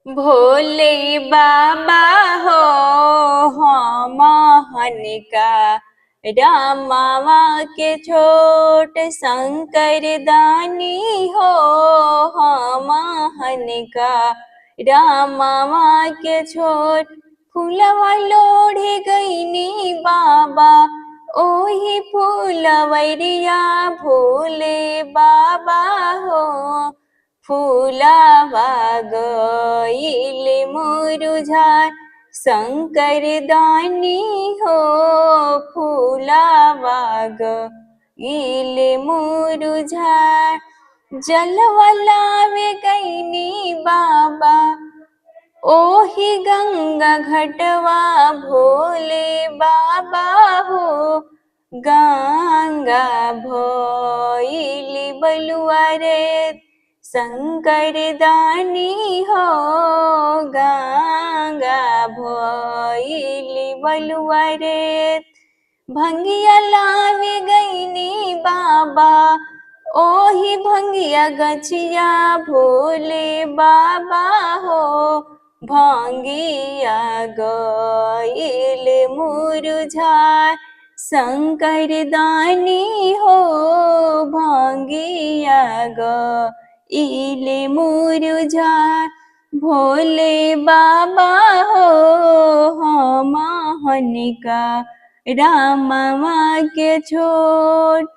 भोले बाबा हो हम हनिका रामावा के छोट शंकर दानी हो हम हनिका रामावा के छोट फूलवा लोढ़े गईनी बाबा ओही फूलवरिया भोले बाबा हो फूलावा गईल मुरुझार शंकर दानी हो फूलावा गईल मुरुझार जलवा लावे गईनी बाबा ओही गंगा घटवा भोले बाबा हो गंगा भइली बलुआ रे शंकर दानी हो गंगा भइली बलुआ रे भंगिया लावे गईनी बाबा ओही भंगिया गछिया भोले बाबा हो भंगिया गईल मुरुझार शंकर दानी हो भंगिया गईल मुरुझार भोले बाबा हो हम हनिका रामवा के छोट